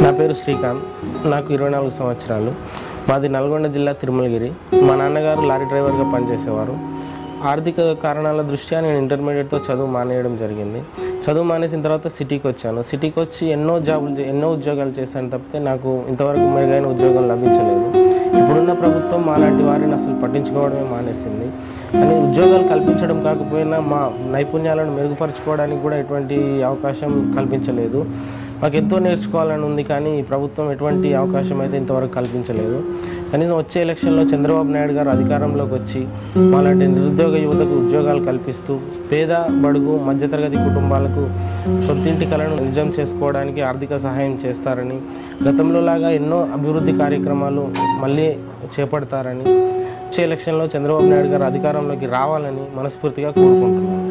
నా పేరు శ్రీకాంత్. నాకు 24 సంవత్సరాలు. మాది నల్గొండ జిల్లా తిరుమలగిరి. మా నాన్నగారు లారీ డ్రైవర్గా పనిచేసేవారు. ఆర్థిక కారణాల దృష్ట్యా నేను ఇంటర్మీడియట్తో చదువు మానేయడం జరిగింది. చదువు మానేసిన తర్వాత సిటీకి వచ్చాను. సిటీకి వచ్చి ఎన్నో ఉద్యోగాలు చేశాను తప్పితే నాకు ఇంతవరకు మెరుగైన ఉద్యోగం లభించలేదు. ఇప్పుడున్న ప్రభుత్వం మాలాంటి వారిని అసలు పట్టించుకోవడమే మానేసింది. కానీ ఉద్యోగాలు కల్పించడం కాకపోయినా మా నైపుణ్యాలను మెరుగుపరచుకోవడానికి కూడా ఎటువంటి అవకాశం కల్పించలేదు. మాకు ఎంతో నేర్చుకోవాలని ఉంది, కానీ ఈ ప్రభుత్వం ఎటువంటి అవకాశం అయితే ఇంతవరకు కల్పించలేదు. కనీసం వచ్చే ఎలక్షన్లో చంద్రబాబు నాయుడు గారు అధికారంలోకి వచ్చి మాలాంటి నిరుద్యోగ యువతకు ఉద్యోగాలు కల్పిస్తూ పేద బడుగు మధ్యతరగతి కుటుంబాలకు సొంతింటి కలను నిజం చేసుకోవడానికి ఆర్థిక సహాయం చేస్తారని, గతంలో లాగా ఎన్నో అభివృద్ధి కార్యక్రమాలు మళ్ళీ చేపడతారని, వచ్చే ఎలక్షన్లో చంద్రబాబు నాయుడు గారు అధికారంలోకి రావాలని మనస్ఫూర్తిగా కోరుకుంటున్నాను.